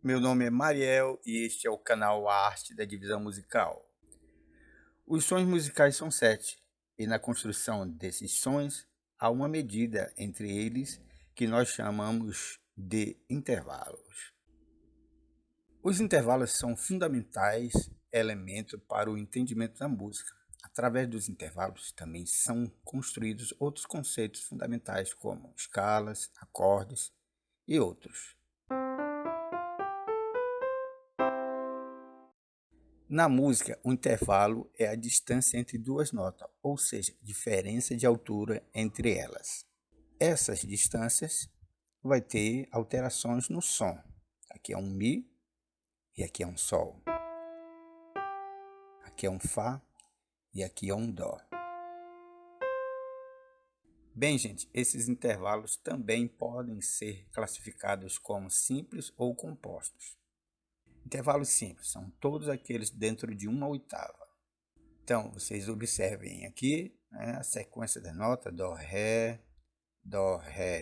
Meu nome é Mariel e este é o canal A Arte da Divisão Musical. Os sons musicais são 7, e na construção desses sons há uma medida entre eles que nós chamamos de intervalos. Os intervalos são fundamentais elementos para o entendimento da música. Através dos intervalos também são construídos outros conceitos fundamentais como escalas, acordes e outros. Na música, o intervalo é a distância entre duas notas, ou seja, diferença de altura entre elas. Essas distâncias vai ter alterações no som. Aqui é um Mi e aqui é um Sol. Aqui é um Fá e aqui é um Dó. Bem, gente, esses intervalos também podem ser classificados como simples ou compostos. Intervalos simples são todos aqueles dentro de uma oitava. Então, vocês observem aqui, né, a sequência da nota Dó, Ré,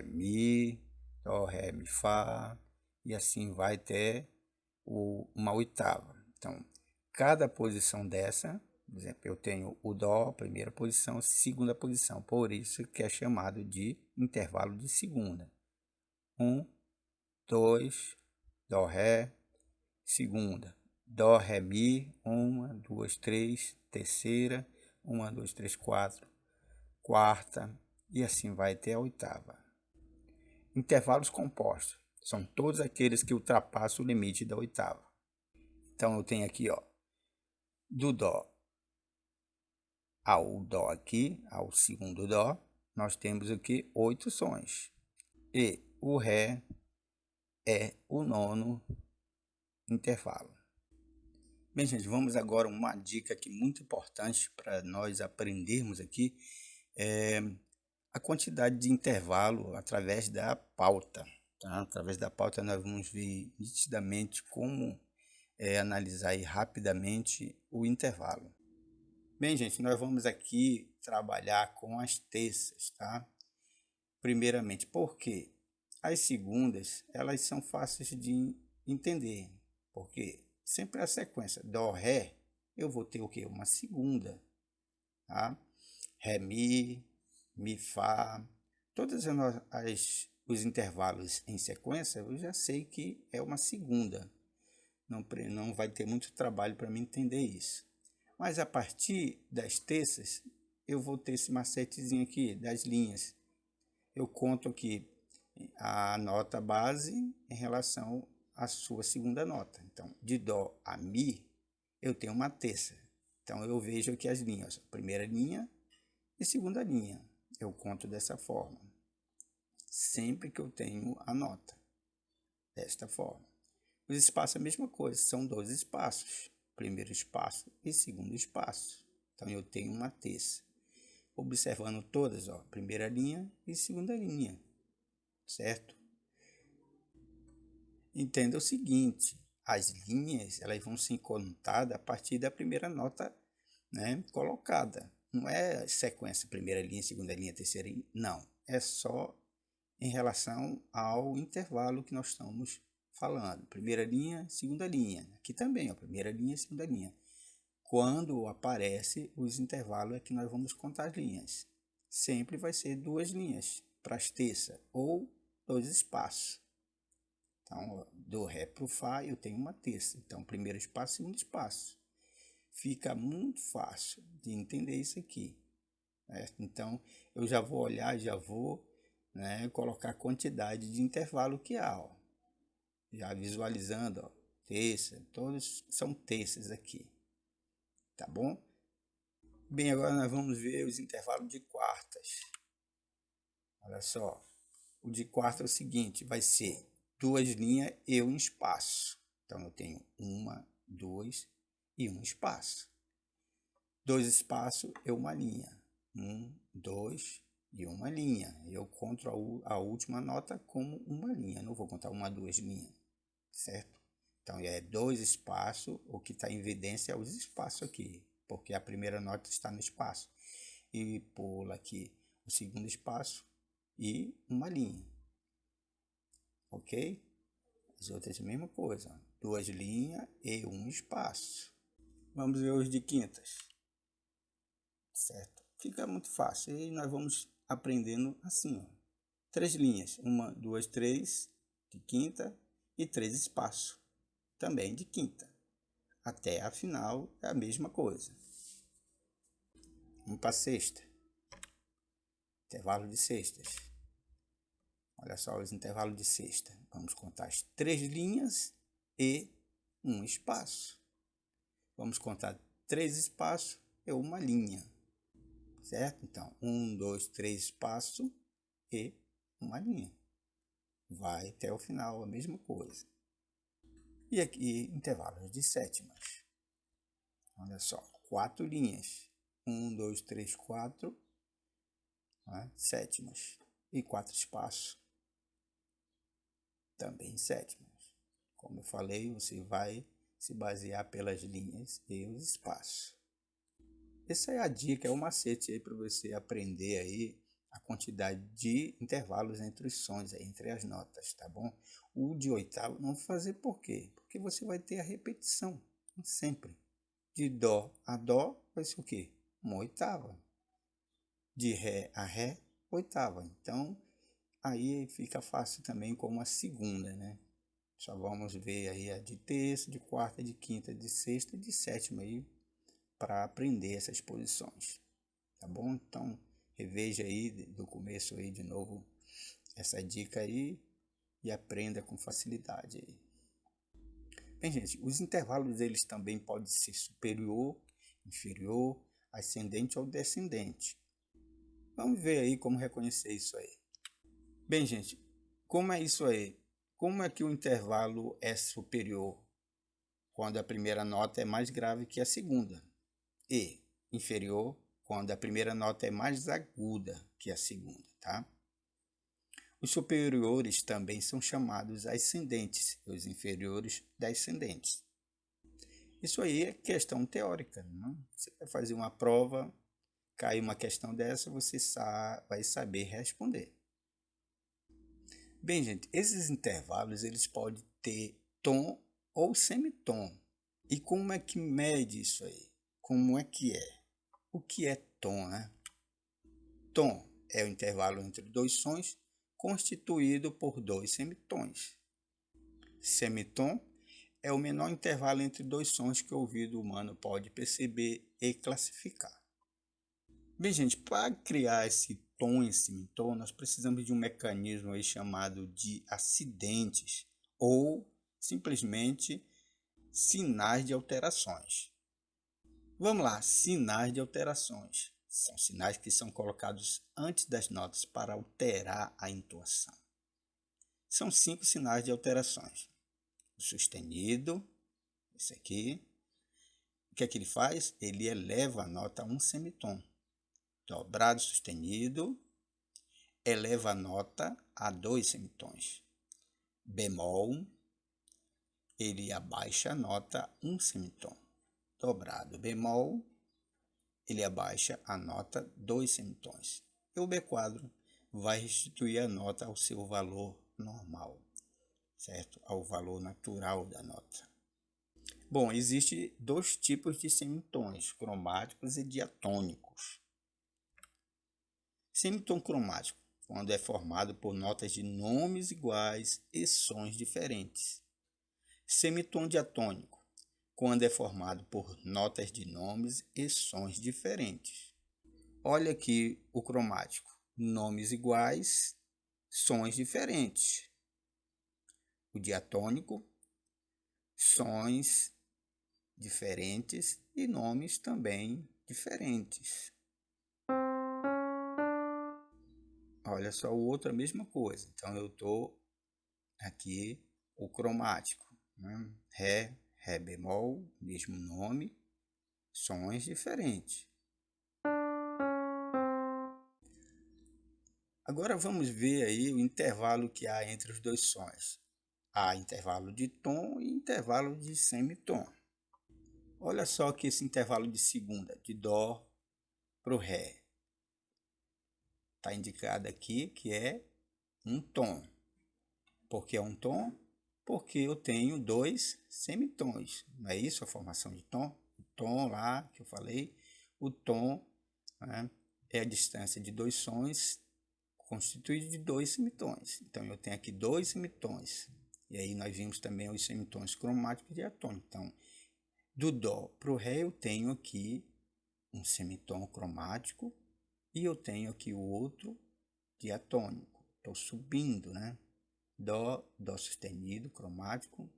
Mi, Dó, Ré, Mi, Fá, e assim vai até uma oitava. Então, cada posição dessa, por exemplo, eu tenho o Dó, primeira posição, segunda posição, por isso que é chamado de intervalo de segunda. 1, 2, Dó, Ré, segunda. Dó, Ré, Mi, 1, 2, 3, terceira, 1, 2, 3, 4, quarta, e assim vai até a oitava. Intervalos compostos são todos aqueles que ultrapassam o limite da oitava. Então eu tenho aqui, ó, do Dó ao Dó aqui, ao segundo Dó, nós temos aqui 8 sons. E o Ré é o nono intervalo. Bem, gente, vamos agora uma dica aqui muito importante para nós aprendermos aqui, é a quantidade de intervalo através da pauta. Tá? Através da pauta nós vamos ver nitidamente como analisar aí rapidamente o intervalo. Bem, gente, nós vamos aqui trabalhar com as terças, tá? Primeiramente, porque as segundas, elas são fáceis de entender, porque sempre a sequência Dó, Ré, eu vou ter o quê? Uma segunda, tá? Ré, Mi, Fá, todos os intervalos em sequência, eu já sei que é uma segunda. Não vai ter muito trabalho para me entender isso. Mas a partir das terças, eu vou ter esse macetezinho aqui das linhas. Eu conto aqui a nota base em relação à sua segunda nota. Então, de Dó a Mi, eu tenho uma terça. Então, eu vejo aqui as linhas, primeira linha e segunda linha. Eu conto dessa forma, sempre que eu tenho a nota, desta forma. Os espaços é a mesma coisa, são dois espaços, primeiro espaço e segundo espaço. Então, eu tenho uma terça. Observando todas, ó, primeira linha e segunda linha, certo? Entenda o seguinte, as linhas elas vão ser contadas a partir da primeira nota, né, colocada. Não é sequência, primeira linha, segunda linha, terceira linha, não. É só em relação ao intervalo que nós estamos falando. Primeira linha, segunda linha. Aqui também, ó, primeira linha, segunda linha. Quando aparece os intervalos é que nós vamos contar as linhas. Sempre vai ser duas linhas para as terças ou dois espaços. Então, do Ré para o Fá eu tenho uma terça. Então, primeiro espaço, segundo espaço. Fica muito fácil de entender isso aqui. Certo? Então, eu já vou olhar, já vou, né, colocar a quantidade de intervalo que há. Ó. Já visualizando, ó, terça, todos são terças aqui. Tá bom? Bem, agora nós vamos ver os intervalos de quartas. Olha só, o de quarta é o seguinte, vai ser duas linhas e um espaço. Então, eu tenho uma, duas e um espaço. Dois espaços e uma linha. Um, dois e uma linha. Eu conto a última nota como uma linha. Não vou contar uma, duas linhas, certo? Então, é dois espaços. O que está em evidência é os espaços aqui, porque a primeira nota está no espaço. E pula aqui o segundo espaço e uma linha. Ok? As outras a mesma coisa, ó. 2 linhas e 1 espaço. Vamos ver os de quintas, certo? Fica muito fácil e nós vamos aprendendo assim, ó. 3 linhas, 1, 2, 3 de quinta e 3 espaços, também de quinta. Até a final é a mesma coisa. Vamos para sexta. Intervalo de sextas. Olha só os intervalos de sexta. Vamos contar as 3 linhas e 1 espaço. Vamos contar 3 espaços e 1 linha. Certo? Então, 1, 2, 3 espaço e 1 linha. Vai até o final, a mesma coisa. E aqui, intervalos de sétimas. Olha só, 4 linhas. 1, 2, 3, 4, né? Sétimas. E 4 espaços. Também sétimas. Como eu falei, você vai se basear pelas linhas e os espaços. Essa é a dica, é o macete aí para você aprender aí a quantidade de intervalos entre os sons, aí, entre as notas, tá bom? O de oitavo, não vou fazer por quê? Porque você vai ter a repetição, sempre. De dó a dó vai ser o quê? 1/8. De ré a ré, 8ª. Então, aí fica fácil também como a segunda, né? Só vamos ver aí a de terça, de quarta, de quinta, de sexta e de sétima aí para aprender essas posições, tá bom? Então, reveja aí do começo aí de novo essa dica aí e aprenda com facilidade aí. Bem, gente, os intervalos eles também podem ser superior, inferior, ascendente ou descendente. Vamos ver aí como reconhecer isso aí. Bem, gente, como é isso aí? Como é que o intervalo é superior? Quando a primeira nota é mais grave que a segunda. E inferior, quando a primeira nota é mais aguda que a segunda, tá? Os superiores também são chamados ascendentes e os inferiores descendentes. Isso aí é questão teórica, não? Você vai fazer uma prova, cai uma questão dessa, você vai saber responder. Bem, gente, esses intervalos eles podem ter tom ou semitom. E como é que mede isso aí? Como é que é? O que é tom, né? Tom é o intervalo entre dois sons constituído por 2 semitons. Semitom é o menor intervalo entre dois sons que o ouvido humano pode perceber e classificar. Bem, gente, para criar esse tom e semitom, nós precisamos de um mecanismo aí chamado de acidentes ou simplesmente sinais de alterações. Vamos lá, sinais de alterações. São sinais que são colocados antes das notas para alterar a entoação. São 5 sinais de alterações. O sustenido, esse aqui. O que é que ele faz? Ele eleva a nota a um semitom. Dobrado sustenido, eleva a nota a 2 semitons. Bemol, ele abaixa a nota um semitom. Dobrado bemol, ele abaixa a nota 2 semitons. E o B quadro vai restituir a nota ao seu valor normal, certo? Ao valor natural da nota. Bom, existem 2 tipos de semitons, cromáticos e diatônicos. Semitom cromático, quando é formado por notas de nomes iguais e sons diferentes. Semitom diatônico, quando é formado por notas de nomes e sons diferentes. Olha aqui o cromático, nomes iguais, sons diferentes. O diatônico, sons diferentes e nomes também diferentes. Olha só o outro, a mesma coisa. Então eu estou aqui o cromático, né? Ré bemol, mesmo nome, sons diferentes. Agora vamos ver aí o intervalo que há entre os dois sons. Há intervalo de tom e intervalo de semitom. Olha só que esse intervalo de segunda, de dó para o ré. Está indicado aqui que é um tom. Por que é um tom? Porque eu tenho dois semitons. Não é isso a formação de tom? O tom lá que eu falei, o tom, né, é a distância de dois sons constituído de dois semitons. Então eu tenho aqui dois semitons. E aí nós vimos também os semitons cromáticos e diatônicos. Então, do dó para o ré eu tenho aqui um semitom cromático e eu tenho aqui o outro diatônico. Estou subindo, né? Dó, dó sustenido, cromático,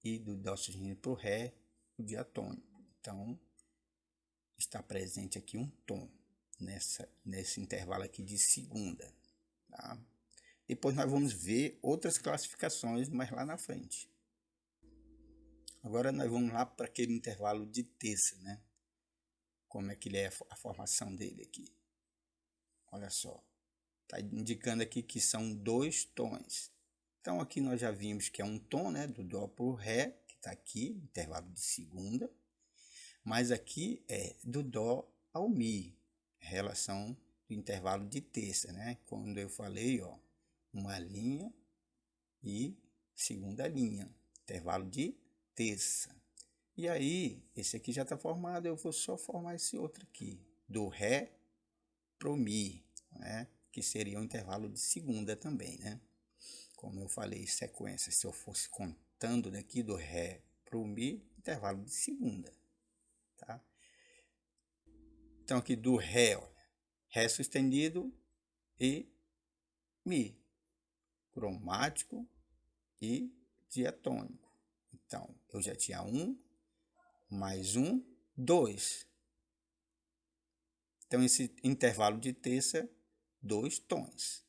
e do dó sustenido para o ré, o diatônico. Então, está presente aqui um tom nesse intervalo aqui de segunda. Tá? Depois nós vamos ver outras classificações mais lá na frente. Agora nós vamos lá para aquele intervalo de terça, né? Como é que ele é a formação dele aqui. Olha só. Está indicando aqui que são dois tons. Então aqui nós já vimos que é um tom, né? Do dó para o ré, que está aqui, intervalo de segunda. Mas aqui é do dó ao mi, relação do intervalo de terça, né? Quando eu falei, ó, uma linha e segunda linha, intervalo de terça. E aí, esse aqui já está formado, eu vou só formar esse outro aqui, do ré pro mi, né? Que seria um intervalo de segunda também, né? Como eu falei, sequência, se eu fosse contando daqui do ré pro mi, intervalo de segunda, tá? Então aqui do ré, olha, ré sustenido e mi, cromático e diatônico. Então, eu já tinha um, mais um, dois. Então, esse intervalo de terça, dois tons.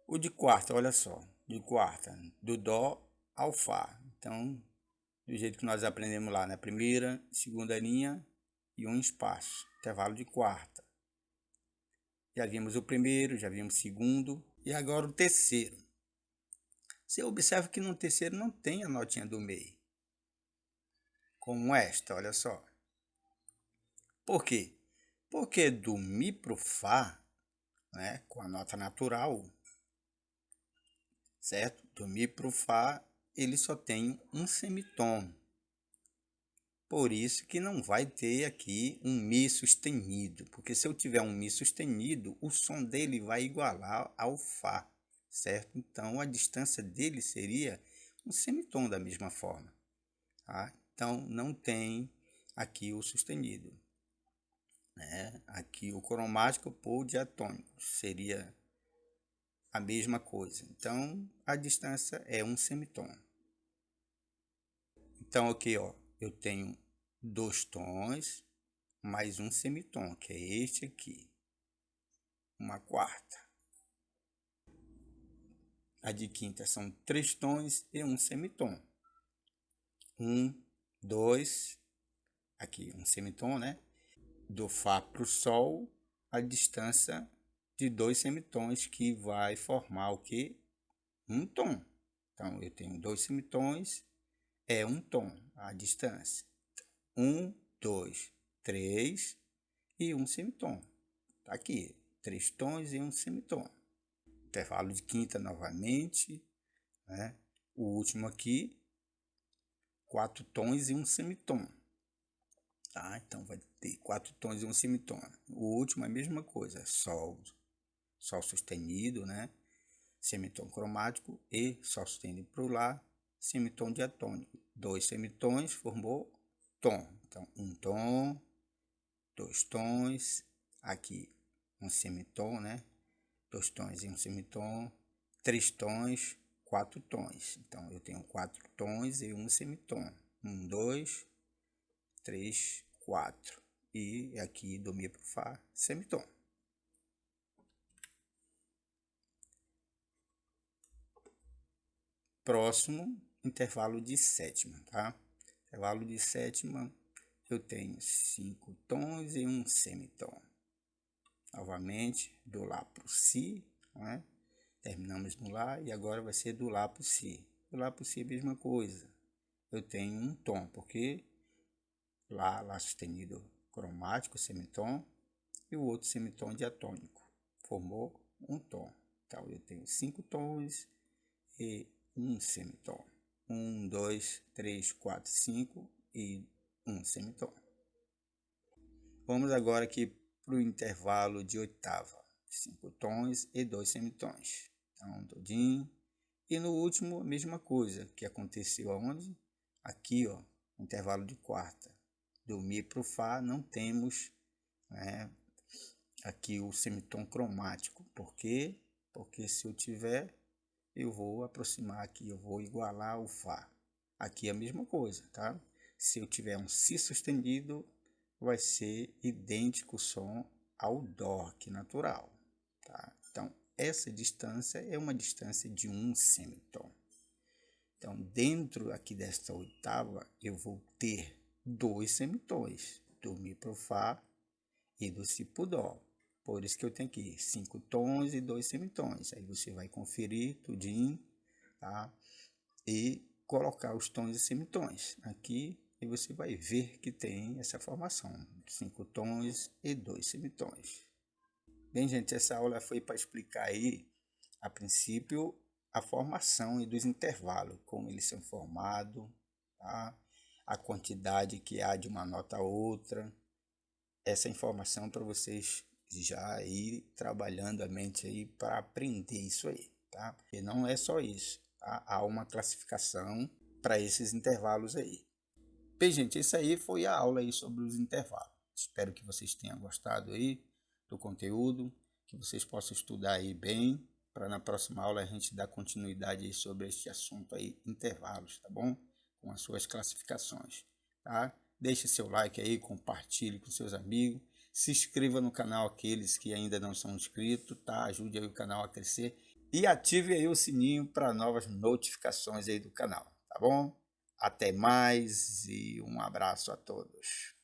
O de quarta, olha só, de quarta, do dó ao fá. Então, do jeito que nós aprendemos lá na primeira, segunda linha e um espaço, intervalo de quarta. Já vimos o primeiro, já vimos o segundo e agora o terceiro. Você observa que no terceiro não tem a notinha do meio, como esta, olha só. Por quê? Porque do mi pro fá, né, com a nota natural, certo? Do mi pro fá, ele só tem um semitom. Por isso que não vai ter aqui um mi sustenido, porque se eu tiver um mi sustenido, o som dele vai igualar ao fá, certo? Então a distância dele seria um semitom da mesma forma, tá? Então não tem aqui o sustenido, né? Aqui o cromático por diatônico seria a mesma coisa. Então a distância é um semitom. Então aqui, ó, eu tenho dois tons mais um semitom, que é este aqui, uma quarta. A de quinta são três tons e um semitom. Um, dois, aqui um semitom, né? Do fá para o sol, a distância de dois semitons que vai formar o que? Um tom. Então eu tenho dois semitons, é um tom a distância. Um, dois, três e um semitom. Tá aqui, três tons e um semitom. Intervalo de quinta novamente, né? O último aqui, quatro tons e um semitom. Tá? Então vai ter quatro tons e um semitom. O último é a mesma coisa, sol sustenido, né? Semitom cromático e sol sustenido para o lá, semitom diatônico. Dois semitons formou tom. Então um tom, dois tons, aqui um semitom, né? Dois tons e um semitom, três tons, quatro tons. Então eu tenho quatro tons e um semitom. Um, dois, três, quatro. E aqui do mi para o fá, semitom. Próximo, intervalo de sétima, tá? Intervalo de sétima, eu tenho cinco tons e um semitom. Novamente, do lá para o si, né? Terminamos no lá e agora vai ser do lá para o si. Do lá para o si é a mesma coisa. Eu tenho um tom, porque lá sustenido cromático, semitom, e o outro semitom diatônico. Formou um tom. Então eu tenho cinco tons e um semitom. 1, 2, 3, 4, 5 e um semitom. Vamos agora aqui para o intervalo de oitava. 5 tons e 2 semitons. Então, todinho. E no último, a mesma coisa, que aconteceu aonde? Aqui, ó, intervalo de quarta. Do Mi para o Fá não temos, né, aqui o semitom cromático. Por quê? Porque se eu tiver, eu vou aproximar aqui, eu vou igualar o Fá. Aqui é a mesma coisa, tá? Se eu tiver um Si sustenido, vai ser idêntico o som ao Dó, que natural, tá? Então, essa distância é uma distância de um semitom. Então, dentro aqui desta oitava, eu vou ter 2 semitons, do Mi para o Fá e do Si para o Dó. Por isso que eu tenho aqui 5 tons e 2 semitons. Aí você vai conferir tudinho, tá? E colocar os tons e semitons aqui, e você vai ver que tem essa formação, 5 tons e 2 semitons. Bem, gente, essa aula foi para explicar aí, a princípio, a formação e dos intervalos, como eles são formados, tá? A quantidade que há de uma nota a outra. Essa informação para vocês já ir trabalhando a mente aí para aprender isso aí, tá? E não é só isso, tá? Há uma classificação para esses intervalos aí. Bem, gente, isso aí foi a aula aí sobre os intervalos. Espero que vocês tenham gostado aí do conteúdo, que vocês possam estudar aí bem, para na próxima aula a gente dar continuidade aí sobre este assunto aí, intervalos, tá bom? Com as suas classificações, tá? Deixe seu like aí, compartilhe com seus amigos, se inscreva no canal aqueles que ainda não são inscritos, tá? Ajude aí o canal a crescer e ative aí o sininho para novas notificações aí do canal, tá bom? Até mais e um abraço a todos.